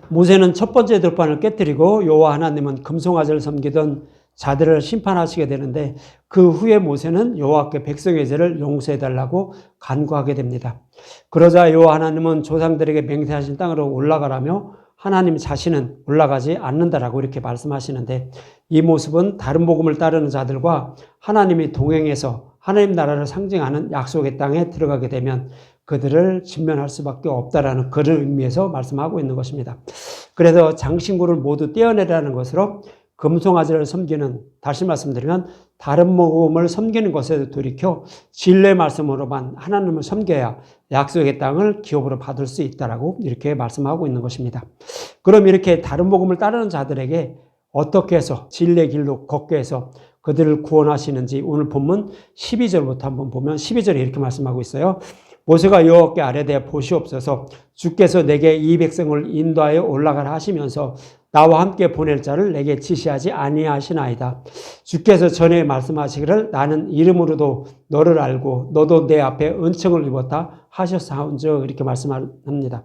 모세는 첫 번째 들판을 깨뜨리고 여호와 하나님은 금송아지를 섬기던 자들을 심판하시게 되는데, 그 후에 모세는 여호와께 백성의 죄를 용서해달라고 간구하게 됩니다. 그러자 여호와 하나님은 조상들에게 맹세하신 땅으로 올라가라며 하나님 자신은 올라가지 않는다라고 이렇게 말씀하시는데, 이 모습은 다른 복음을 따르는 자들과 하나님이 동행해서 하나님 나라를 상징하는 약속의 땅에 들어가게 되면 그들을 진면할 수밖에 없다라는 그런 의미에서 말씀하고 있는 것입니다. 그래서 장신구를 모두 떼어내라는 것으로 금송아지를 섬기는, 다시 말씀드리면 다른 복음을 섬기는 것에 돌이켜 진리의 말씀으로만 하나님을 섬겨야 약속의 땅을 기업으로 받을 수 있다라고 이렇게 말씀하고 있는 것입니다. 그럼 이렇게 다른 복음을 따르는 자들에게 어떻게 해서 진리의 길로 걷게 해서 그들을 구원하시는지 오늘 본문 12절부터 한번 보면 12절에 이렇게 말씀하고 있어요. 모세가 여호와께 아뢰되 보시옵소서, 주께서 내게 이 백성을 인도하여 올라가라 하시면서 나와 함께 보낼 자를 내게 지시하지 아니하시나이다. 주께서 전에 말씀하시기를 나는 이름으로도 너를 알고 너도 내 앞에 은총을 입었다 하셨사온즉, 이렇게 말씀합니다.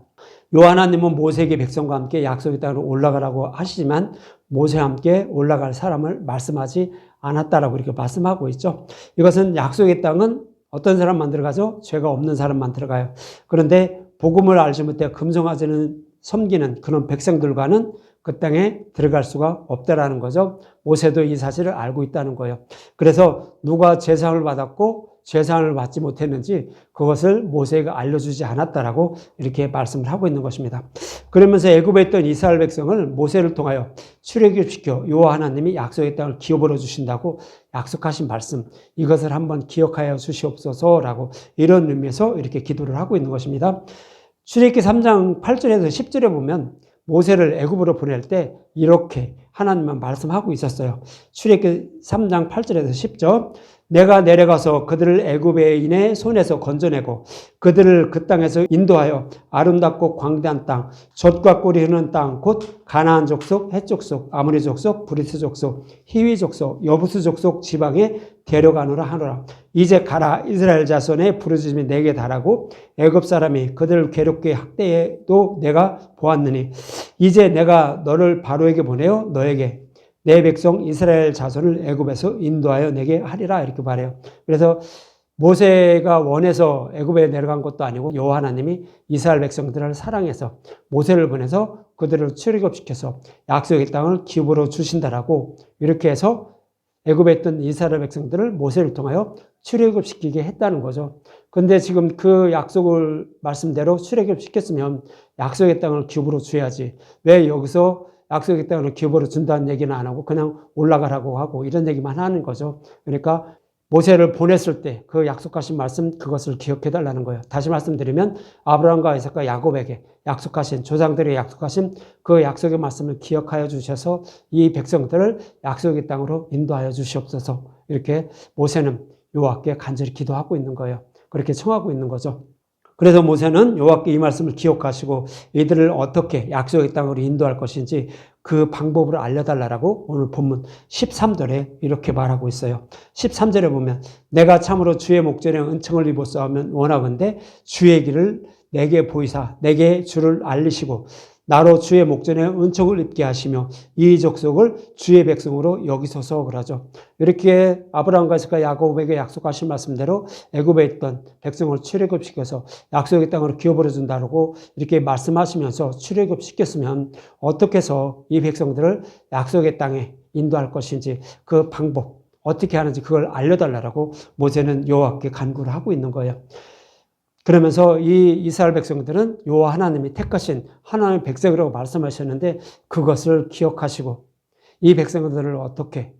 하나님은 모세에게 백성과 함께 약속의 땅으로 올라가라고 하시지만 모세와 함께 올라갈 사람을 말씀하지 않았다라고 이렇게 말씀하고 있죠. 이것은 약속의 땅은 어떤 사람만 들어가죠? 죄가 없는 사람만 들어가요. 그런데 복음을 알지 못해 금송아지는 섬기는 그런 백성들과는 그 땅에 들어갈 수가 없다라는 거죠. 모세도 이 사실을 알고 있다는 거예요. 그래서 누가 제사를 받았고 제사를 받지 못했는지 그것을 모세가 알려주지 않았다라고 이렇게 말씀을 하고 있는 것입니다. 그러면서 애굽에 있던 이스라엘 백성을 모세를 통하여 출애굽시켜 여호와 하나님이 약속의 땅을 기업으로 주신다고 약속하신 말씀, 이것을 한번 기억하여 주시옵소서라고 이런 의미에서 이렇게 기도를 하고 있는 것입니다. 출애굽기 3장 8절에서 10절에 보면 모세를 애굽으로 보낼 때 이렇게 하나님은 말씀하고 있었어요. 출애굽기 3장 8절에서 10절, 내가 내려가서 그들을 애굽인의 손에서 건져내고 그들을 그 땅에서 인도하여 아름답고 광대한 땅, 젖과 꿀이 흐르는 땅, 곧 가나안 족속, 헷 족속, 아모리 족속, 브리스 족속, 히위 족속, 여부스 족속 지방에 데려가노라 하노라. 이제 가라, 이스라엘 자손의 부르짖음이 내게 달하고 애굽 사람이 그들을 괴롭게 학대해도 내가 보았느니 이제 내가 너를 바로에게 보내어 너에게 내 백성 이스라엘 자손을 애굽에서 인도하여 내게 하리라, 이렇게 말해요. 그래서 모세가 원해서 애굽에 내려간 것도 아니고 여호와 하나님이 이스라엘 백성들을 사랑해서 모세를 보내서 그들을 출애굽시켜서 약속의 땅을 기업으로 주신다라고 이렇게 해서 애굽에 있던 이스라엘 백성들을 모세를 통하여 출애굽시키게 했다는 거죠. 근데 지금 그 약속을 말씀대로 출애굽시켰으면 약속의 땅을 기업으로 줘야지 왜 여기서 약속의 땅을 기업으로 준다는 얘기는 안 하고 그냥 올라가라고 하고 이런 얘기만 하는 거죠. 그러니까 모세를 보냈을 때 그 약속하신 말씀, 그것을 기억해 달라는 거예요. 다시 말씀드리면 아브라함과 이삭과 야곱에게 약속하신, 조상들에게 약속하신 그 약속의 말씀을 기억하여 주셔서 이 백성들을 약속의 땅으로 인도하여 주시옵소서, 이렇게 모세는 여호와께 간절히 기도하고 있는 거예요. 그렇게 청하고 있는 거죠. 그래서 모세는 여호와께 이 말씀을 기억하시고 이들을 어떻게 약속의 땅으로 인도할 것인지 그 방법을 알려달라고 오늘 본문 13절에 이렇게 말하고 있어요. 13절에 보면 내가 참으로 주의 목전에 은총을 입었사오면 원하건대 주의 길을 내게 보이사 내게 주를 알리시고 나로 주의 목전에 은총을 입게 하시며 이 족속을 주의 백성으로 여기소서, 그러죠. 이렇게 아브라함과 이삭과 야곱에게 약속하신 말씀대로 애굽에 있던 백성을 출애굽시켜서 약속의 땅으로 기업으로 준다고 이렇게 말씀하시면서 출애굽시켰으면 어떻게 해서 이 백성들을 약속의 땅에 인도할 것인지 그 방법 어떻게 하는지 그걸 알려달라고 모세는 여호와께 간구를 하고 있는 거예요. 그러면서 이 이스라엘 백성들은 여호와 하나님이 택하신 하나님의 백성이라고 말씀하셨는데 그것을 기억하시고 이 백성들을 어떻게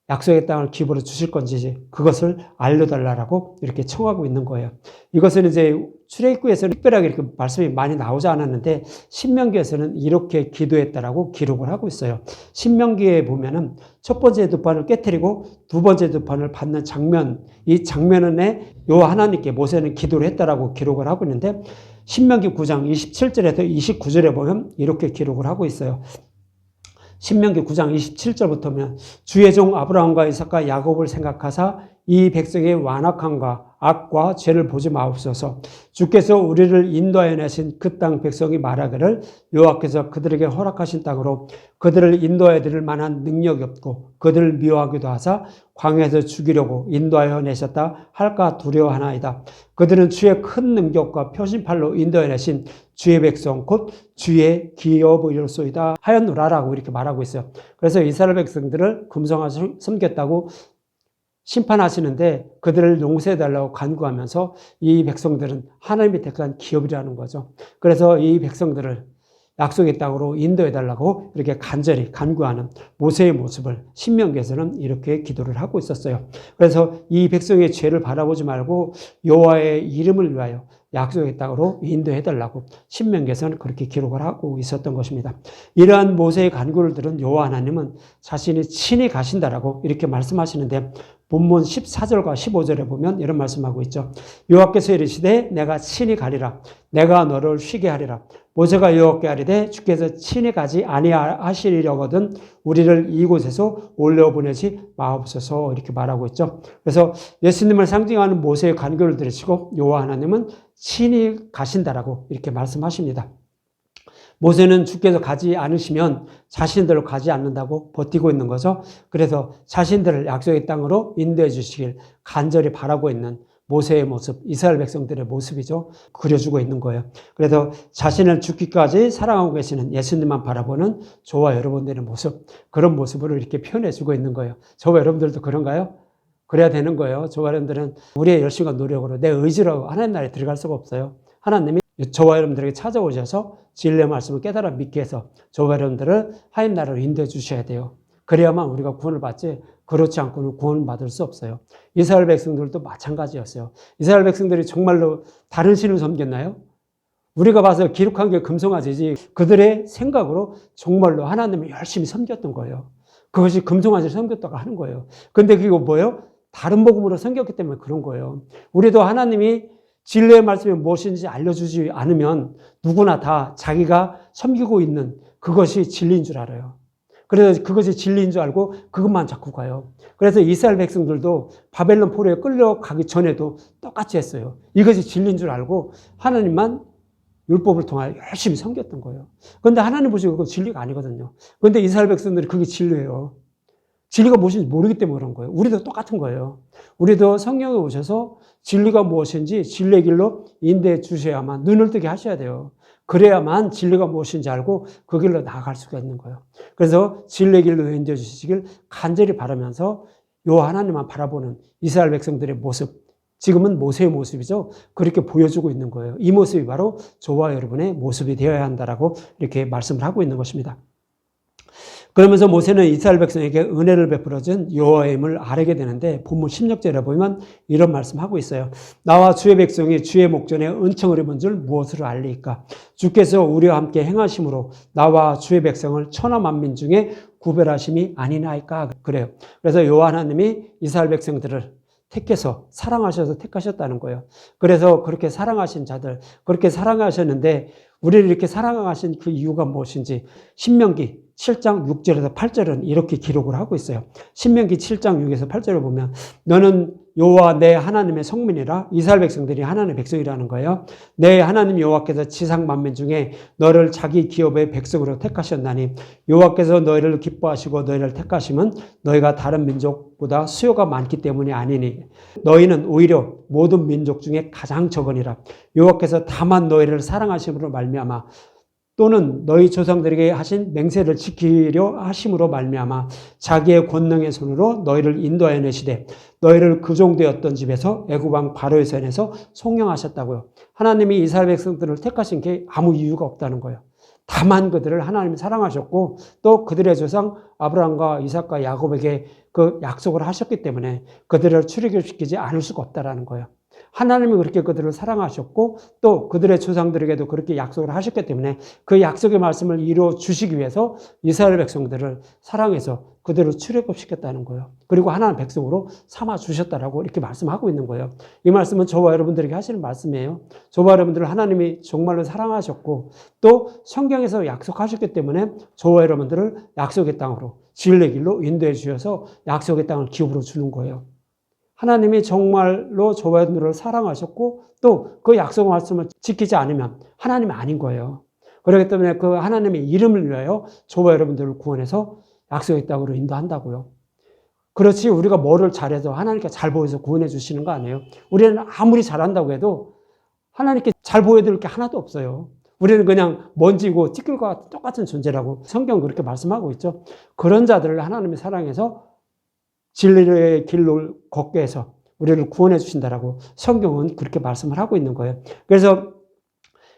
약속의 땅을 기업으로 주실 건지 그것을 알려달라고 이렇게 청하고 있는 거예요. 이것은 이제 출애굽기에서는 특별하게 이렇게 말씀이 많이 나오지 않았는데 신명기에서는 이렇게 기도했다라고 기록을 하고 있어요. 신명기에 보면은 첫 번째 두 판을 깨뜨리고 두 번째 두 판을 받는 장면, 이 장면에 여호와 하나님께 모세는 기도를 했다라고 기록을 하고 있는데 신명기 9장 27절에서 29절에 보면 이렇게 기록을 하고 있어요. 신명기 9장 27절부터면 주의 종 아브라함과 이삭과 야곱을 생각하사 이 백성의 완악함과 악과 죄를 보지 마옵소서. 주께서 우리를 인도하여 내신 그 땅 백성이 말하기를 여호와께서 그들에게 허락하신 땅으로 그들을 인도하여 드릴 만한 능력이 없고 그들을 미워하기도 하사 광야에서 죽이려고 인도하여 내셨다 할까 두려워하나이다. 그들은 주의 큰 능력과 표심팔로 인도하여 내신 주의 백성 곧 주의 기업이로소이다 하였노라라고 이렇게 말하고 있어요. 그래서 이스라엘 백성들을 금송아지를 섬겼다고 심판하시는데 그들을 용서해달라고 간구하면서 이 백성들은 하나님이 택한 기업이라는 거죠. 그래서 이 백성들을 약속의 땅으로 인도해달라고 이렇게 간절히 간구하는 모세의 모습을 신명기에서는 이렇게 기도를 하고 있었어요. 그래서 이 백성의 죄를 바라보지 말고 여호와의 이름을 위하여 약속의 땅으로 인도해달라고 신명기에서는 그렇게 기록을 하고 있었던 것입니다. 이러한 모세의 간구를 들은 여호와 하나님은 자신이 친히 가신다라고 이렇게 말씀하시는데 본문 14절과 15절에 보면 이런 말씀하고 있죠. 여호와께서 이르시되 내가 친히 가리라. 내가 너를 쉬게 하리라. 모세가 여호와께 아뢰되 주께서 친히 가지 아니하시려거든 우리를 이곳에서 올려보내지 마옵소서 이렇게 말하고 있죠. 그래서 예수님을 상징하는 모세의 간구를 들으시고 여호와 하나님은 친히 가신다라고 이렇게 말씀하십니다. 모세는 주께서 가지 않으시면 자신들로 가지 않는다고 버티고 있는 거죠. 그래서 자신들을 약속의 땅으로 인도해 주시길 간절히 바라고 있는 모세의 모습, 이스라엘 백성들의 모습이죠. 그려주고 있는 거예요. 그래서 자신을 죽기까지 사랑하고 계시는 예수님만 바라보는 저와 여러분들의 모습, 그런 모습으로 이렇게 표현해 주고 있는 거예요. 저와 여러분들도 그런가요? 그래야 되는 거예요. 저와 여러분들은 우리의 열심과 노력으로 내 의지로 하나님 나라에 들어갈 수가 없어요. 하나님이 저와 여러분들에게 찾아오셔서 진리의 말씀을 깨달아 믿게 해서 저와 여러분들을 하나님 나라로 인도해 주셔야 돼요. 그래야만 우리가 구원을 받지 그렇지 않고는 구원을 받을 수 없어요. 이스라엘 백성들도 마찬가지였어요. 이스라엘 백성들이 정말로 다른 신을 섬겼나요? 우리가 봐서 기록한 게 금송아지지 그들의 생각으로 정말로 하나님을 열심히 섬겼던 거예요. 그것이 금송아지를 섬겼다고 하는 거예요. 근데 그게 뭐예요? 다른 복음으로 섬겼기 때문에 그런 거예요. 우리도 하나님이 진리의 말씀이 무엇인지 알려주지 않으면 누구나 다 자기가 섬기고 있는 그것이 진리인 줄 알아요. 그래서 그것이 진리인 줄 알고 그것만 자꾸 가요. 그래서 이스라엘 백성들도 바벨론 포로에 끌려가기 전에도 똑같이 했어요. 이것이 진리인 줄 알고 하나님만 율법을 통하여 열심히 섬겼던 거예요. 그런데 하나님 보시고 그건 진리가 아니거든요. 그런데 이스라엘 백성들이 그게 진리예요. 진리가 무엇인지 모르기 때문에 그런 거예요. 우리도 똑같은 거예요. 우리도 성령에 오셔서 진리가 무엇인지 진리의 길로 인도해 주셔야만 눈을 뜨게 하셔야 돼요. 그래야만 진리가 무엇인지 알고 그 길로 나아갈 수가 있는 거예요. 그래서 진리의 길로 인도해 주시길 간절히 바라면서 요 하나님만 바라보는 이스라엘 백성들의 모습, 지금은 모세의 모습이죠. 그렇게 보여주고 있는 거예요. 이 모습이 바로 저와 여러분의 모습이 되어야 한다라고 이렇게 말씀을 하고 있는 것입니다. 그러면서 모세는 이스라엘 백성에게 은혜를 베풀어준 여호와의 힘을 아뢰게 되는데 본문 16절에 보면 이런 말씀하고 있어요. 나와 주의 백성이 주의 목전에 은총을 입은 줄 무엇으로 알리까? 주께서 우리와 함께 행하심으로 나와 주의 백성을 천하 만민 중에 구별하심이 아니나이까? 그래요. 그래서 여호와 하나님이 이스라엘 백성들을 택해서 사랑하셔서 택하셨다는 거예요. 그래서 그렇게 사랑하신 자들, 그렇게 사랑하셨는데 우리를 이렇게 사랑하신 그 이유가 무엇인지 신명기 7장 6절에서 8절은 이렇게 기록을 하고 있어요. 신명기 7장 6에서 8절을 보면 너는 여호와 내 하나님의 성민이라 이스라엘 백성들이 하나님의 백성이라는 거예요. 내 하나님 여호와께서 지상 만민 중에 너를 자기 기업의 백성으로 택하셨나니 여호와께서 너희를 기뻐하시고 너희를 택하심은 너희가 다른 민족보다 수요가 많기 때문이 아니니 너희는 오히려 모든 민족 중에 가장 적으니라. 여호와께서 다만 너희를 사랑하심으로 말미암아 또는 너희 조상들에게 하신 맹세를 지키려 하심으로 말미암아 자기의 권능의 손으로 너희를 인도하여 내시되 너희를 그 종되었던 집에서 애굽 왕 바로의 손에서 속량하셨다고요. 하나님이 이스라엘 백성들을 택하신 게 아무 이유가 없다는 거예요. 다만 그들을 하나님이 사랑하셨고 또 그들의 조상 아브라함과 이삭과 야곱에게 그 약속을 하셨기 때문에 그들을 출애굽시키지 않을 수가 없다라는 거예요. 하나님이 그렇게 그들을 사랑하셨고 또 그들의 조상들에게도 그렇게 약속을 하셨기 때문에 그 약속의 말씀을 이루어 주시기 위해서 이스라엘 백성들을 사랑해서 그들을 출애굽시켰다는 거예요. 그리고 하나님 백성으로 삼아 주셨다라고 이렇게 말씀하고 있는 거예요. 이 말씀은 저와 여러분들에게 하시는 말씀이에요. 저와 여러분들을 하나님이 정말로 사랑하셨고 또 성경에서 약속하셨기 때문에 저와 여러분들을 약속의 땅으로 진리의 길로 인도해 주셔서 약속의 땅을 기업으로 주는 거예요. 하나님이 정말로 저와 여러분들을 사랑하셨고 또 그 약속 말씀을 지키지 않으면 하나님이 아닌 거예요. 그렇기 때문에 그 하나님의 이름을 위하여 저와 여러분들을 구원해서 약속의 땅으로 인도한다고요. 그렇지 우리가 뭐를 잘해서 하나님께 잘 보여서 구원해 주시는 거 아니에요. 우리는 아무리 잘한다고 해도 하나님께 잘 보여드릴 게 하나도 없어요. 우리는 그냥 먼지고 찌끌과 똑같은 존재라고 성경은 그렇게 말씀하고 있죠. 그런 자들을 하나님이 사랑해서 진리의 길로 걷게 해서 우리를 구원해 주신다라고 성경은 그렇게 말씀을 하고 있는 거예요. 그래서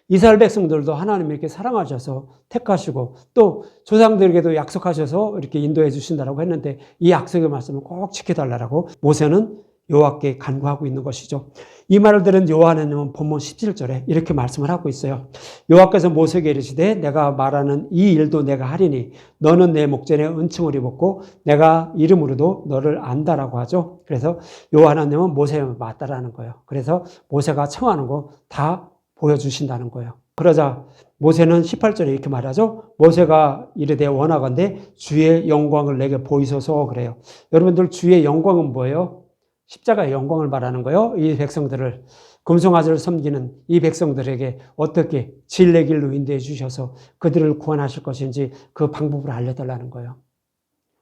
이스라엘 백성들도 하나님이 이렇게 사랑하셔서 택하시고 또 조상들에게도 약속하셔서 이렇게 인도해 주신다라고 했는데 이 약속의 말씀을 꼭 지켜달라고 모세는 여호와께 간구하고 있는 것이죠. 이 말을 들은 여호와 하나님은 본문 17절에 이렇게 말씀을 하고 있어요. 여호와께서 모세에게 이르시되 내가 말하는 이 일도 내가 하리니 너는 내 목전에 은총을 입었고 내가 이름으로도 너를 안다라고 하죠. 그래서 여호와 하나님은 모세에 맞다라는 거예요. 그래서 모세가 청하는 거 다 보여주신다는 거예요. 그러자 모세는 18절에 이렇게 말하죠. 모세가 이르되 원하건대 주의 영광을 내게 보이소서 그래요. 여러분들 주의 영광은 뭐예요? 십자가의 영광을 말하는 거예요. 이 백성들을 금송아지를 섬기는 이 백성들에게 어떻게 진리의 길로 인도해 주셔서 그들을 구원하실 것인지 그 방법을 알려달라는 거예요.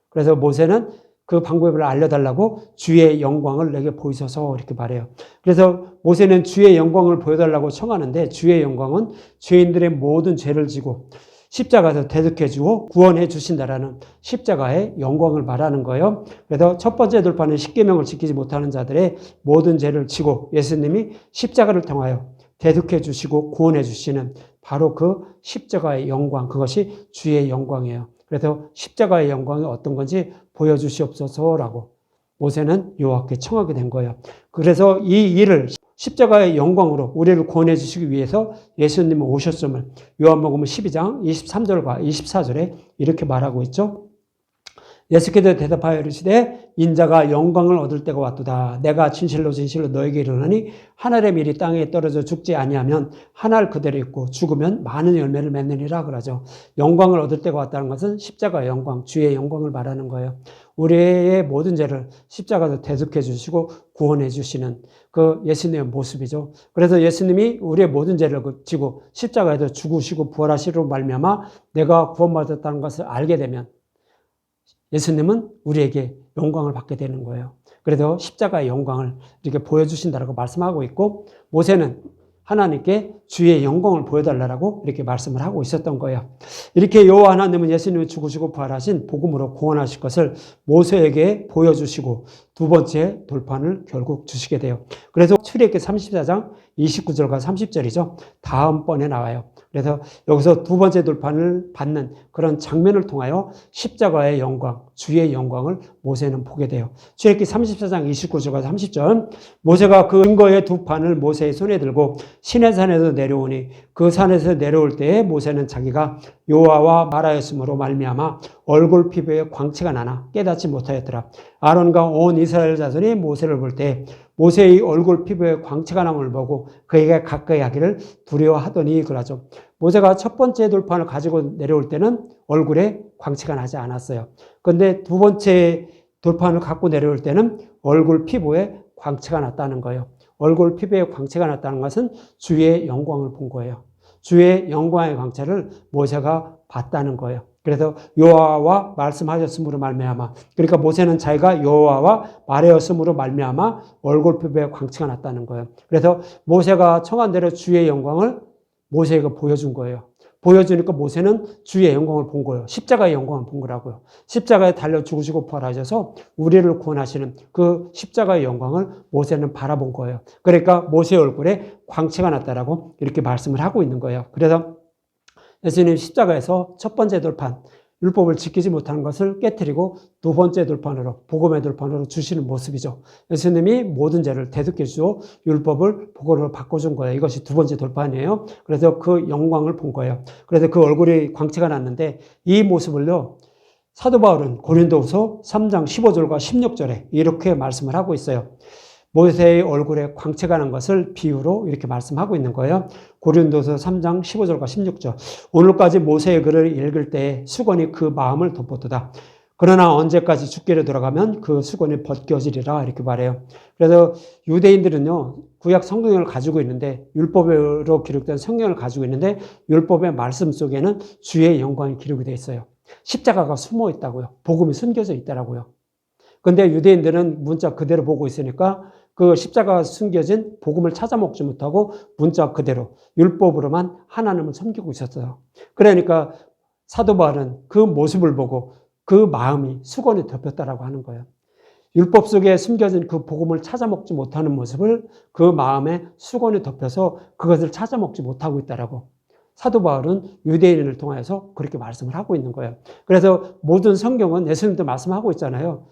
그래서 모세는 그 방법을 알려달라고 주의 영광을 내게 보이소서 이렇게 말해요. 그래서 모세는 주의 영광을 보여달라고 청하는데 주의 영광은 죄인들의 모든 죄를 지고 십자가에서 대속해 주고 구원해 주신다라는 십자가의 영광을 말하는 거예요. 그래서 첫 번째 돌파는 십계명을 지키지 못하는 자들의 모든 죄를 지고 예수님이 십자가를 통하여 대속해 주시고 구원해 주시는 바로 그 십자가의 영광, 그것이 주의 영광이에요. 그래서 십자가의 영광이 어떤 건지 보여주시옵소서라고 모세는 여호와께 청하게 된 거예요. 그래서 이 일을 십자가의 영광으로 우리를 구원해 주시기 위해서 예수님은 오셨음을 요한복음 12장 23절과 24절에 이렇게 말하고 있죠. 예수께서 대답하여 이르시되 인자가 영광을 얻을 때가 왔도다. 내가 진실로 진실로 너에게 이르노니 하늘의 밀이 땅에 떨어져 죽지 아니하면 하늘 그대로 있고 죽으면 많은 열매를 맺느니라 그러죠. 영광을 얻을 때가 왔다는 것은 십자가의 영광, 주의 영광을 말하는 거예요. 우리의 모든 죄를 십자가에서 대속해 주시고 구원해 주시는 그 예수님의 모습이죠. 그래서 예수님이 우리의 모든 죄를 지고 십자가에서 죽으시고 부활하시로 말미암아 내가 구원받았다는 것을 알게 되면 예수님은 우리에게 영광을 받게 되는 거예요. 그래서 십자가의 영광을 이렇게 보여주신다고 말씀하고 있고 모세는 하나님께 주의 영광을 보여달라고 이렇게 말씀을 하고 있었던 거예요. 이렇게 여호와 하나님은 예수님이 죽으시고 부활하신 복음으로 구원하실 것을 모세에게 보여주시고 두 번째 돌판을 결국 주시게 돼요. 그래서 출애굽기 34장 29절과 30절이죠. 다음번에 나와요. 그래서 여기서 두 번째 돌판을 받는 그런 장면을 통하여 십자가의 영광, 주의 영광을 모세는 보게 돼요. 출애굽기 34장 29절과 30절 모세가 그 증거의 두 판을 모세의 손에 들고 시내산에서 내려오니 그 산에서 내려올 때에 모세는 자기가 여호와와 말하였으므로 말미암아 얼굴 피부에 광채가 나나 깨닫지 못하였더라. 아론과 온 이스라엘 자손이 모세를 볼 때 모세의 얼굴 피부에 광채가 남을 보고 그에게 가까이 하기를 두려워하더니 그러죠. 모세가 첫 번째 돌판을 가지고 내려올 때는 얼굴에 광채가 나지 않았어요. 그런데 두 번째 돌판을 갖고 내려올 때는 얼굴 피부에 광채가 났다는 거예요. 얼굴 피부에 광채가 났다는 것은 주의 영광을 본 거예요. 주의 영광의 광채를 모세가 봤다는 거예요. 그래서 여호와와 말씀하셨으므로 말미암아, 그러니까 모세는 자기가 여호와와 말하였으므로 말미암아 얼굴 피부에 광채가 났다는 거예요. 그래서 모세가 청한 대로 주의 영광을 모세에게 보여준 거예요. 보여주니까 모세는 주의 영광을 본 거예요. 십자가의 영광을 본 거라고요. 십자가에 달려 죽으시고 부활하셔서 우리를 구원하시는 그 십자가의 영광을 모세는 바라본 거예요. 그러니까 모세의 얼굴에 광채가 났다라고 이렇게 말씀을 하고 있는 거예요. 그래서 예수님 십자가에서 첫 번째 돌판, 율법을 지키지 못하는 것을 깨트리고 두 번째 돌판으로, 복음의 돌판으로 주시는 모습이죠. 예수님이 모든 죄를 대속해 주시고 율법을 복음으로 바꿔준 거예요. 이것이 두 번째 돌판이에요. 그래서 그 영광을 본 거예요. 그래서 그 얼굴이 광채가 났는데 이 모습을요, 사도 바울은 고린도후서 3장 15절과 16절에 이렇게 말씀을 하고 있어요. 모세의 얼굴에 광채가 난 것을 비유로 이렇게 말씀하고 있는 거예요. 고린도서 3장 15절과 16절. 오늘까지 모세의 글을 읽을 때 수건이 그 마음을 덮었도다. 그러나 언제까지 주께로 돌아가면 그 수건이 벗겨지리라 이렇게 말해요. 그래서 유대인들은요, 구약 성경을 가지고 있는데, 율법으로 기록된 성경을 가지고 있는데, 율법의 말씀 속에는 주의 영광이 기록이 되어 있어요. 십자가가 숨어 있다고요. 복음이 숨겨져 있다라고요. 근데 유대인들은 문자 그대로 보고 있으니까 그 십자가가 숨겨진 복음을 찾아 먹지 못하고 문자 그대로 율법으로만 하나님을 섬기고 있었어요. 그러니까 사도 바울은 그 모습을 보고 그 마음이 수건에 덮였다라고 하는 거예요. 율법 속에 숨겨진 그 복음을 찾아 먹지 못하는 모습을 그 마음에 수건에 덮여서 그것을 찾아 먹지 못하고 있다라고 사도 바울은 유대인을 통해서 그렇게 말씀을 하고 있는 거예요. 그래서 모든 성경은 예수님도 말씀하고 있잖아요.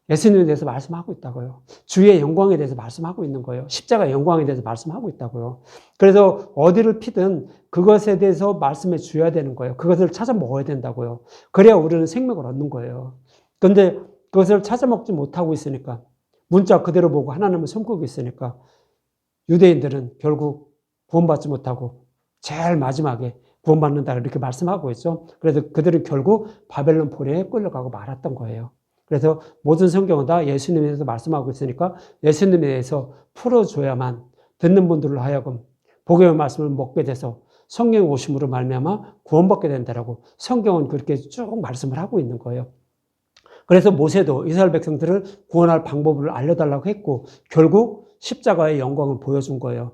예수님에 대해서 말씀하고 있다고요. 주의 영광에 대해서 말씀하고 있는 거예요. 십자가 영광에 대해서 말씀하고 있다고요. 그래서 어디를 피든 그것에 대해서 말씀해 줘야 되는 거예요. 그것을 찾아 먹어야 된다고요. 그래야 우리는 생명을 얻는 거예요. 그런데 그것을 찾아 먹지 못하고 있으니까, 문자 그대로 보고 하나님을 섬기고 있으니까 유대인들은 결국 구원받지 못하고 제일 마지막에 구원받는다 이렇게 말씀하고 있죠. 그래서 그들은 결국 바벨론 포로에 끌려가고 말았던 거예요. 그래서 모든 성경은 다 예수님에 대해서 말씀하고 있으니까 예수님에 대해서 풀어줘야만 듣는 분들로 하여금 복음의 말씀을 먹게 돼서 성령 오심으로 말미암아 구원받게 된다라고 성경은 그렇게 쭉 말씀을 하고 있는 거예요. 그래서 모세도 이스라엘 백성들을 구원할 방법을 알려달라고 했고 결국 십자가의 영광을 보여준 거예요.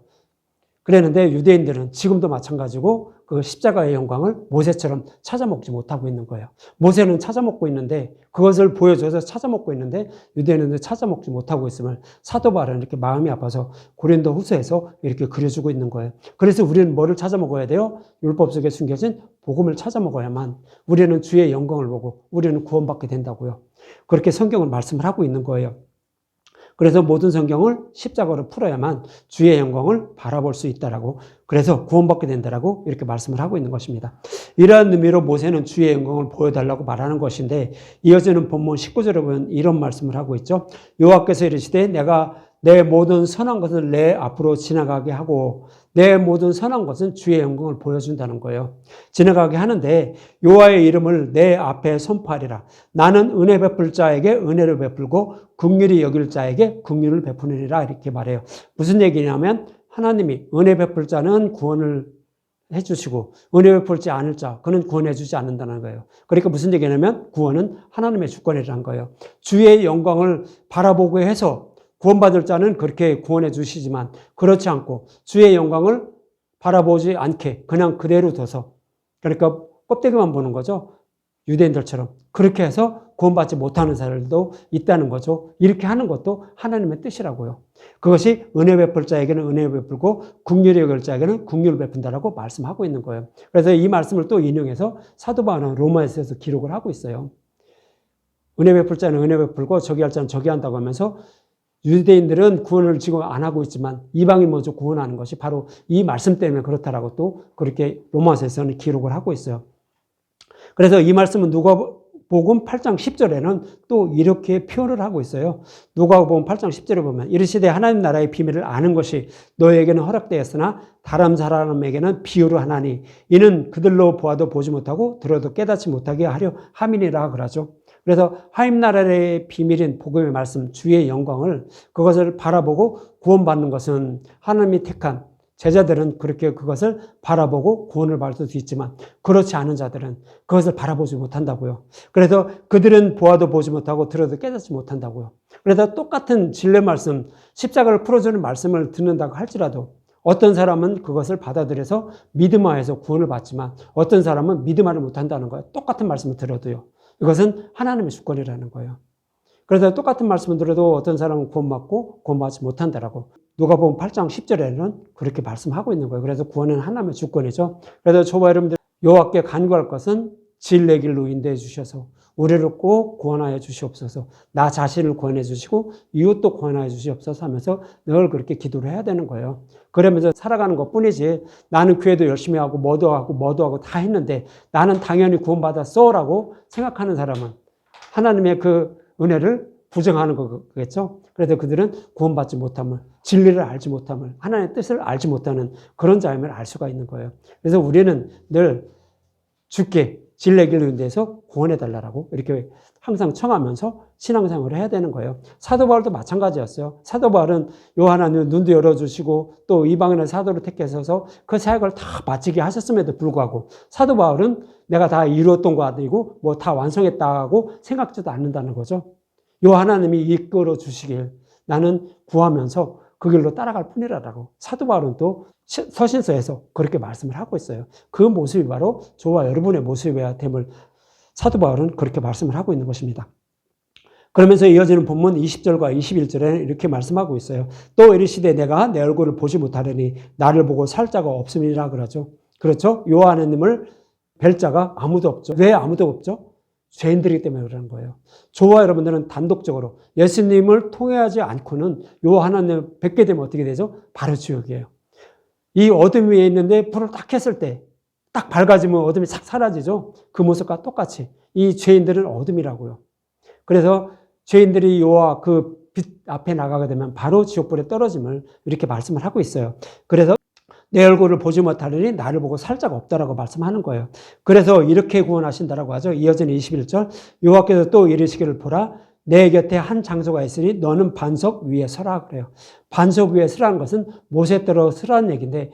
그랬는데 유대인들은 지금도 마찬가지고 그 십자가의 영광을 모세처럼 찾아먹지 못하고 있는 거예요. 모세는 찾아먹고 있는데 그것을 보여줘서 찾아먹고 있는데 유대인은 찾아먹지 못하고 있음을 사도 바울은 이렇게 마음이 아파서 고린도 후서에서 이렇게 그려주고 있는 거예요. 그래서 우리는 뭐를 찾아먹어야 돼요? 율법 속에 숨겨진 복음을 찾아먹어야만 우리는 주의 영광을 보고 우리는 구원받게 된다고요. 그렇게 성경은 말씀을 하고 있는 거예요. 그래서 모든 성경을 십자가로 풀어야만 주의 영광을 바라볼 수 있다라고, 그래서 구원받게 된다라고 이렇게 말씀을 하고 있는 것입니다. 이러한 의미로 모세는 주의 영광을 보여달라고 말하는 것인데, 이어지는 본문 19절에 보면 이런 말씀을 하고 있죠. 여호와께서 이르시되 내가 내 모든 선한 것을 내 앞으로 지나가게 하고 내 모든 선한 것은 주의 영광을 보여준다는 거예요. 지나가게 하는데 여호와의 이름을 내 앞에 선포하리라. 나는 은혜 베풀 자에게 은혜를 베풀고 긍휼히 여길 자에게 긍휼을 베푸느니라 이렇게 말해요. 무슨 얘기냐면 하나님이 은혜 베풀 자는 구원을 해주시고 은혜 베풀지 않을 자 그는 구원해 주지 않는다는 거예요. 그러니까 무슨 얘기냐면 구원은 하나님의 주권이라는 거예요. 주의 영광을 바라보고 해서 구원받을 자는 그렇게 구원해 주시지만 그렇지 않고 주의 영광을 바라보지 않게 그냥 그대로 둬서, 그러니까 껍데기만 보는 거죠. 유대인들처럼 그렇게 해서 구원받지 못하는 사람들도 있다는 거죠. 이렇게 하는 것도 하나님의 뜻이라고요. 그것이 은혜 베풀 자에게는 은혜 베풀고 긍휼히 여길 자에게는 긍휼을 베푼다라고 말씀하고 있는 거예요. 그래서 이 말씀을 또 인용해서 사도 바울은 로마에서 기록을 하고 있어요. 은혜 베풀 자는 은혜 베풀고 저기 할 자는 저기 한다고 하면서 유대인들은 구원을 지금 안 하고 있지만 이방인 먼저 구원하는 것이 바로 이 말씀 때문에 그렇다라고 또 그렇게 로마서에서는 기록을 하고 있어요. 그래서 이 말씀은 누가복음 8장 10절에는 또 이렇게 표현을 하고 있어요. 누가복음 8장 10절에 보면 이르시되 하나님 나라의 비밀을 아는 것이 너에게는 허락되었으나 다른 사람에게는 비유로 하나니 이는 그들로 보아도 보지 못하고 들어도 깨닫지 못하게 하려 함이니라 그러죠. 그래서 하나님 나라의 비밀인 복음의 말씀, 주의 영광을 그것을 바라보고 구원받는 것은 하나님이 택한 제자들은 그렇게 그것을 바라보고 구원을 받을 수 있지만 그렇지 않은 자들은 그것을 바라보지 못한다고요. 그래서 그들은 보아도 보지 못하고 들어도 깨닫지 못한다고요. 그래서 똑같은 진리 말씀, 십자가를 풀어주는 말씀을 듣는다고 할지라도 어떤 사람은 그것을 받아들여서 믿음화해서 구원을 받지만 어떤 사람은 믿음화를 못한다는 거예요. 똑같은 말씀을 들어도요. 이것은 하나님의 주권이라는 거예요. 그래서 똑같은 말씀을 들어도 어떤 사람은 구원받고 구원받지 못한다라고 누가복음 8장 10절에는 그렇게 말씀하고 있는 거예요. 그래서 구원은 하나님의 주권이죠. 그래서 저와 여러분들 여호와께 간구할 것은 진리의 길로 인도해 주셔서 우리를 꼭 구원하여 주시옵소서, 나 자신을 구원해 주시고 이웃도 구원하여 주시옵소서 하면서 늘 그렇게 기도를 해야 되는 거예요. 그러면서 살아가는 것뿐이지 나는 교회도 열심히 하고 뭐도 하고 다 했는데 나는 당연히 구원받았어 라고 생각하는 사람은 하나님의 그 은혜를 부정하는 거겠죠. 그래서 그들은 구원받지 못함을, 진리를 알지 못함을, 하나님의 뜻을 알지 못하는 그런 자임을 알 수가 있는 거예요. 그래서 우리는 늘 주께 진리의 데서 구원해달라고 이렇게 항상 청하면서 신앙생활을 해야 되는 거예요. 사도 바울도 마찬가지였어요. 사도 바울은 요한은 눈도 열어주시고 또 이방인의 사도를 택하셔서 그 사역을 다 마치게 하셨음에도 불구하고 사도 바울은 내가 다 이루었던 거 아니고 뭐 다 완성했다고 생각지도 않는다는 거죠. 요 하나님이 이끌어 주시길 나는 구하면서 그 길로 따라갈 뿐이라고 사도 바울은 또 서신서에서 그렇게 말씀을 하고 있어요. 그 모습이 바로 저와 여러분의 모습이어야 됨을 사도 바울은 그렇게 말씀을 하고 있는 것입니다. 그러면서 이어지는 본문 20절과 21절에 이렇게 말씀하고 있어요. 또 이르시되 내가 내 얼굴을 보지 못하려니 나를 보고 살 자가 없음이라 그러죠. 그렇죠? 요 하나님을 뵐 자가 아무도 없죠. 왜 아무도 없죠? 죄인들이기 때문에 그러는 거예요. 저와 여러분들은 단독적으로 예수님을 통해하지 않고는 요 하나님을 뵙게 되면 어떻게 되죠? 바로 지옥이에요. 이 어둠 위에 있는데 불을 딱 켰을 때 딱 밝아지면 어둠이 싹 사라지죠. 그 모습과 똑같이 이 죄인들은 어둠이라고요. 그래서 죄인들이 요와 그 빛 앞에 나가게 되면 바로 지옥불에 떨어짐을 이렇게 말씀을 하고 있어요. 그래서 내 얼굴을 보지 못하려니 나를 보고 살 자가 없다라고 말씀하는 거예요. 그래서 이렇게 구원하신다라고 하죠. 이어지는 21절 여호와께서 또 이르시기를 보라 내 곁에 한 장소가 있으니 너는 반석 위에 서라 그래요. 반석 위에 서라는 것은 모세대로 서라는 얘기인데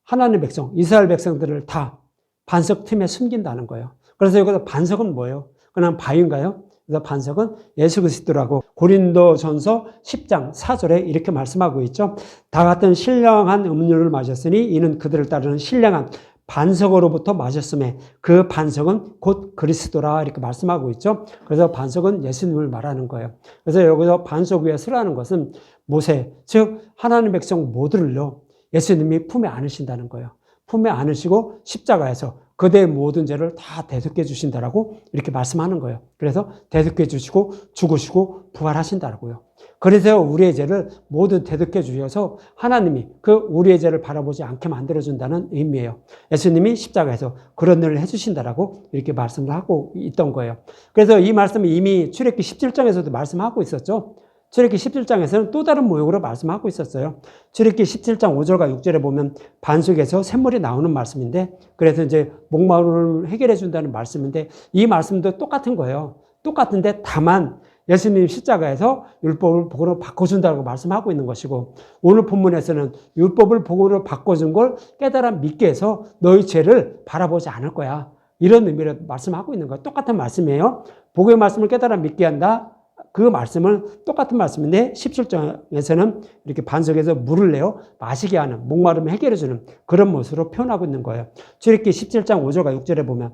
하나님의 백성, 이스라엘 백성들을 다 반석 틈에 숨긴다는 거예요. 그래서 여기서 반석은 뭐예요? 그냥 바위인가요? 그래서 반석은 예수 그리스도라고 고린도전서 10장 4절에 이렇게 말씀하고 있죠. 다 같은 신령한 음료를 마셨으니 이는 그들을 따르는 신령한 반석으로부터 마셨음에 그 반석은 곧 그리스도라 이렇게 말씀하고 있죠. 그래서 반석은 예수님을 말하는 거예요. 그래서 여기서 반석 위에 서라는 것은 모세, 즉 하나님 백성 모두를요 예수님이 품에 안으신다는 거예요. 품에 안으시고 십자가에서 그대의 모든 죄를 다 대속해 주신다라고 이렇게 말씀하는 거예요. 그래서 대속해 주시고 죽으시고 부활하신다고요. 그래서 우리의 죄를 모두 대속해 주셔서 하나님이 그 우리의 죄를 바라보지 않게 만들어준다는 의미예요. 예수님이 십자가에서 그런 일을 해주신다라고 이렇게 말씀을 하고 있던 거예요. 그래서 이 말씀을 이미 출애굽기 17장에서도 말씀하고 있었죠. 출애굽기 17장에서는 또 다른 모욕으로 말씀하고 있었어요. 출애굽기 17장 5절과 6절에 보면 반석에서 샘물이 나오는 말씀인데 그래서 이제 목마름을 해결해 준다는 말씀인데 이 말씀도 똑같은 거예요. 똑같은데 다만 예수님 십자가에서 율법을 복으로 바꿔준다고 말씀하고 있는 것이고 오늘 본문에서는 율법을 복으로 바꿔준 걸 깨달아 믿게 해서 너희 죄를 바라보지 않을 거야. 이런 의미로 말씀하고 있는 거예요. 똑같은 말씀이에요. 복의 말씀을 깨달아 믿게 한다. 그 말씀은 똑같은 말씀인데 17장에서는 이렇게 반석에서 물을 내어 마시게 하는 목마름을 해결해주는 그런 모습으로 표현하고 있는 거예요. 출애굽기 17장 5절과 6절에 보면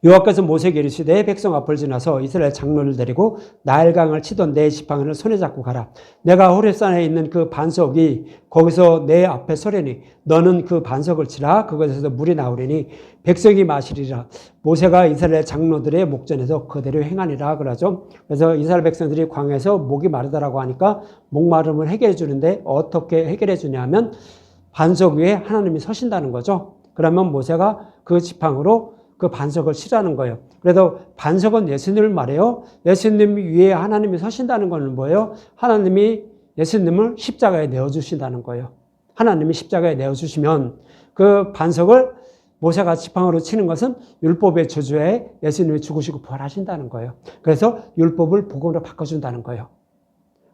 여호와께서 모세에게 이르시되 백성 앞을 지나서 이스라엘 장로를 데리고 나일강을 치던 내 지팡이를 손에 잡고 가라. 내가 호렙산에 있는 그 반석이 거기서 내 앞에 서려니 너는 그 반석을 치라. 그것에서 물이 나오리니 백성이 마시리라. 모세가 이스라엘 장로들의 목전에서 그대로 행하니라 그러죠. 그래서 이스라엘 백성들이 광야에서 목이 마르다라고 하니까 목마름을 해결해 주는데 어떻게 해결해 주냐면 반석 위에 하나님이 서신다는 거죠. 그러면 모세가 그 지팡이로 그 반석을 치라는 거예요. 그래서 반석은 예수님을 말해요. 예수님 위에 하나님이 서신다는 것은 뭐예요? 하나님이 예수님을 십자가에 내어주신다는 거예요. 하나님이 십자가에 내어주시면 그 반석을 모세가 지팡이로 치는 것은 율법의 저주에 예수님이 죽으시고 부활하신다는 거예요. 그래서 율법을 복음으로 바꿔준다는 거예요.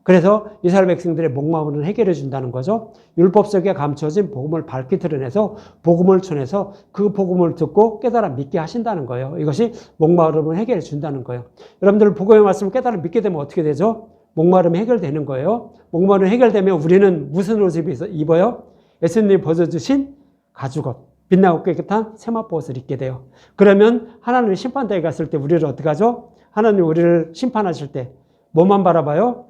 그래서 이스라엘 백성들의 목마름을 해결해 준다는 거죠. 율법 속에 감춰진 복음을 밝히 드러내서 복음을 전해서 그 복음을 듣고 깨달아 믿게 하신다는 거예요. 이것이 목마름을 해결해 준다는 거예요. 여러분들 복음의 말씀을 깨달아 믿게 되면 어떻게 되죠? 목마름이 해결되는 거예요. 목마름이 해결되면 우리는 무슨 옷을 입어요? 예수님이 벗어주신 가죽옷, 빛나고 깨끗한 세마포옷을 입게 돼요. 그러면 하나님이 심판대에 갔을 때 우리를 어떻게 하죠? 하나님이 우리를 심판하실 때 뭐만 바라봐요?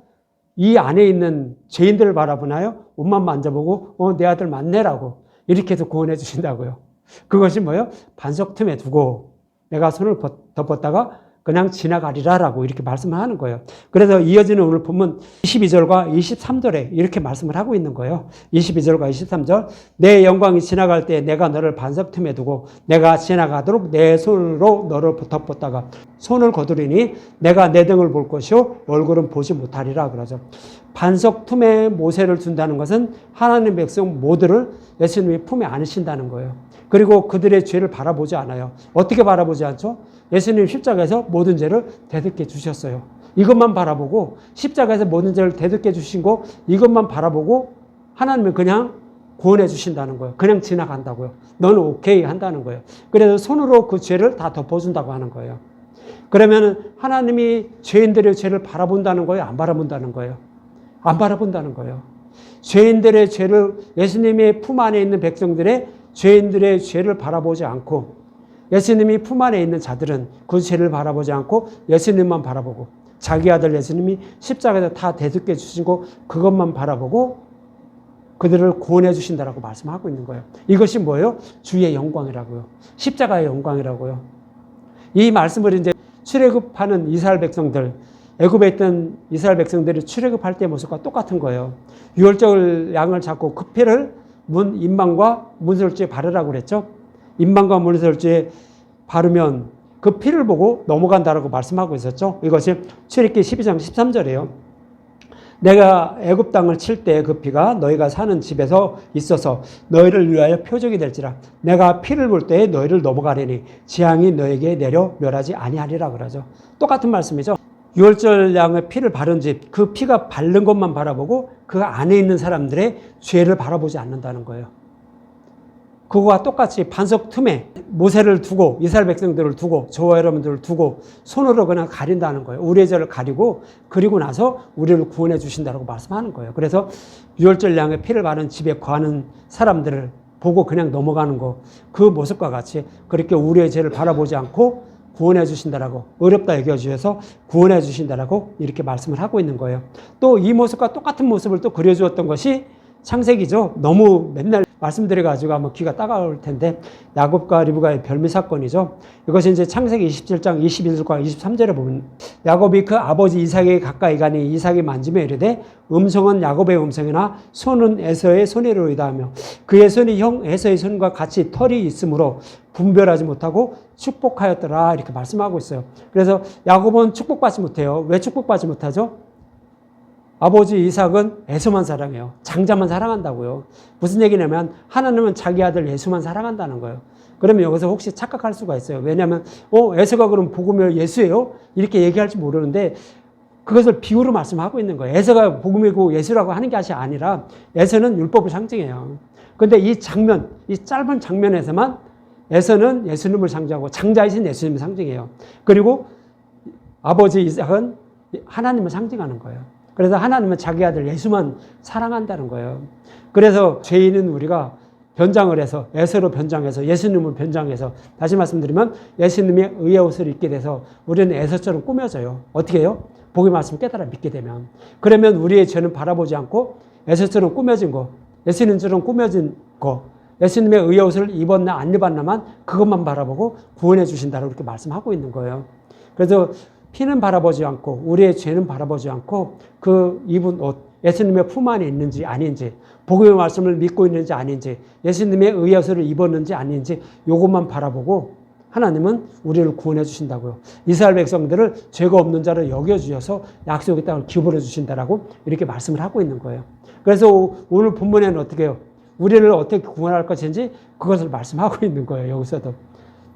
이 안에 있는 죄인들을 바라보나요? 옷만 만져보고 내 아들 맞네라고 이렇게 해서 구원해 주신다고요. 그것이 뭐예요? 반석 틈에 두고 내가 손을 덮었다가 그냥 지나가리라라고 이렇게 말씀을 하는 거예요. 그래서 이어지는 오늘 본문 22절과 23절에 이렇게 말씀을 하고 있는 거예요. 22절과 23절 내 영광이 지나갈 때 내가 너를 반석 틈에 두고 내가 지나가도록 내 손으로 너를 덮었다가 손을 거두리니 내가 내 등을 볼 것이요 얼굴은 보지 못하리라 그러죠. 반석 틈에 모세를 둔다는 것은 하나님 백성 모두를 예수님이 품에 안으신다는 거예요. 그리고 그들의 죄를 바라보지 않아요. 어떻게 바라보지 않죠? 예수님 십자가에서 모든 죄를 대속해 주셨어요. 이것만 바라보고 십자가에서 모든 죄를 대속해 주신 거 이것만 바라보고 하나님은 그냥 구원해 주신다는 거예요. 그냥 지나간다고요. 너는 오케이 한다는 거예요. 그래서 손으로 그 죄를 다 덮어준다고 하는 거예요. 그러면 하나님이 죄인들의 죄를 바라본다는 거예요? 안 바라본다는 거예요? 안 바라본다는 거예요. 죄인들의 죄를 예수님의 품 안에 있는 백성들의 죄인들의 죄를 바라보지 않고 예수님이 품 안에 있는 자들은 그 죄를 바라보지 않고 예수님만 바라보고 자기 아들 예수님이 십자가에서 다 대속해 주시고 그것만 바라보고 그들을 구원해 주신다라고 말씀하고 있는 거예요. 이것이 뭐예요? 주의 영광이라고요. 십자가의 영광이라고요. 이 말씀을 이제 출애굽하는 이스라엘 백성들, 애굽에 있던 이스라엘 백성들이 출애굽할 때 모습과 똑같은 거예요. 유월절 양을 잡고 그 피를 임방과 문설주에 바르라고 그랬죠. 임방과 문설주에 바르면 그 피를 보고 넘어간다라고 말씀하고 있었죠. 이것이 출애굽기 12장 13절이에요. 내가 애굽 땅을 칠 때 그 피가 너희가 사는 집에서 있어서 너희를 위하여 표적이 될지라. 내가 피를 볼 때에 너희를 넘어가리니 재앙이 너에게 내려 멸하지 아니하리라 그러죠. 똑같은 말씀이죠. 유월절 양의 피를 바른 집, 그 피가 바른 것만 바라보고 그 안에 있는 사람들의 죄를 바라보지 않는다는 거예요. 그거와 똑같이 반석 틈에 모세를 두고 이스라엘 백성들을 두고 저와 여러분들을 두고 손으로 그냥 가린다는 거예요. 우리의 죄를 가리고 그리고 나서 우리를 구원해 주신다고 말씀하는 거예요. 그래서 유월절 양의 피를 바른 집에 거하는 사람들을 보고 그냥 넘어가는 거, 그 모습과 같이 그렇게 우리의 죄를 바라보지 않고 구원해 주신다라고, 어렵다 여겨주셔서 구원해 주신다라고 이렇게 말씀을 하고 있는 거예요. 또 이 모습과 똑같은 모습을 또 그려주었던 것이 창세기죠. 너무 맨날 말씀드려가지고 아마 귀가 따가울 텐데 야곱과 리브가의 별미 사건이죠. 이것이 이제 창세기 27장 21절과 23절에 보면 야곱이 그 아버지 이삭에게 가까이 가니 이삭이 만지며 이르되 음성은 야곱의 음성이나 손은 에서의 손이로이다 하며 그의 손이 형 에서의 손과 같이 털이 있으므로 분별하지 못하고 축복하였더라 이렇게 말씀하고 있어요. 그래서 야곱은 축복받지 못해요. 왜 축복받지 못하죠? 아버지 이삭은 에서만 사랑해요. 장자만 사랑한다고요. 무슨 얘기냐면 하나님은 자기 아들 예수만 사랑한다는 거예요. 그러면 여기서 혹시 착각할 수가 있어요. 왜냐하면 에서가 그럼 복음이 예수예요? 이렇게 얘기할지 모르는데 그것을 비유로 말씀하고 있는 거예요. 에서가 복음이고 예수라고 하는 것이 아니라 에서는 율법을 상징해요. 그런데 이 장면, 이 짧은 장면에서만 에서는 예수님을 상징하고 장자이신 예수님을 상징해요. 그리고 아버지 이삭은 하나님을 상징하는 거예요. 그래서 하나님은 자기 아들 예수만 사랑한다는 거예요. 그래서 죄인은 우리가 변장을 해서 에서로 변장해서 예수님을 변장해서 다시 말씀드리면 예수님의 의의 옷을 입게 돼서 우리는 에서처럼 꾸며져요. 어떻게 해요? 복음의 말씀 깨달아 믿게 되면. 그러면 우리의 죄는 바라보지 않고 에서처럼 꾸며진 거, 예수님처럼 꾸며진 거, 예수님의 의의 옷을 입었나 안 입었나만 그것만 바라보고 구원해 주신다고 이렇게 말씀하고 있는 거예요. 그래서 피는 바라보지 않고 우리의 죄는 바라보지 않고 그 입은 옷, 예수님의 품 안에 있는지 아닌지, 복음의 말씀을 믿고 있는지 아닌지, 예수님의 의의 옷을 입었는지 아닌지 이것만 바라보고 하나님은 우리를 구원해 주신다고요. 이스라엘 백성들을 죄가 없는 자를 여겨주셔서 약속의 땅을 기업으로 주신다라고 이렇게 말씀을 하고 있는 거예요. 그래서 오늘 본문에는 어떻게 해요? 우리를 어떻게 구원할 것인지 그것을 말씀하고 있는 거예요. 여기서도.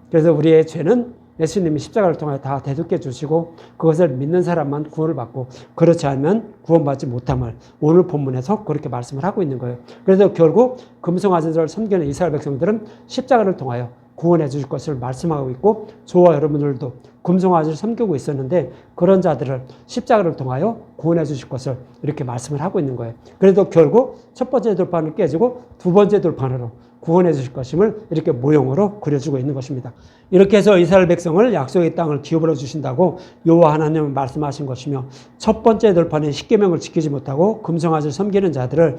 그래서 우리의 죄는 예수님이 십자가를 통해 다 대속해 주시고 그것을 믿는 사람만 구원을 받고 그렇지 않으면 구원받지 못함을 오늘 본문에서 그렇게 말씀을 하고 있는 거예요. 그래서 결국 금송아지들을 섬기는 이스라엘 백성들은 십자가를 통하여 구원해 주실 것을 말씀하고 있고 저와 여러분들도 금송아지를 섬기고 있었는데 그런 자들을 십자가를 통하여 구원해 주실 것을 이렇게 말씀을 하고 있는 거예요. 그래도 결국 첫 번째 돌판을 깨지고 두 번째 돌판으로 구원해 주실 것임을 이렇게 모형으로 그려주고 있는 것입니다. 이렇게 해서 이스라엘 백성을 약속의 땅을 기업으로 주신다고 여호와 하나님은 말씀하신 것이며 첫 번째 돌판의 십계명을 지키지 못하고 금송아지를 섬기는 자들을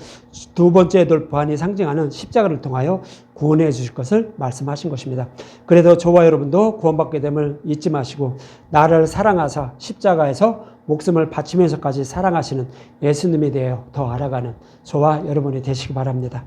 두 번째 돌판이 상징하는 십자가를 통하여 구원해 주실 것을 말씀하신 것입니다. 그래서 저와 여러분도 구원받게 됨을 잊지 마시고 나를 사랑하사 십자가에서 목숨을 바치면서까지 사랑하시는 예수님에 대해 더 알아가는 저와 여러분이 되시기 바랍니다.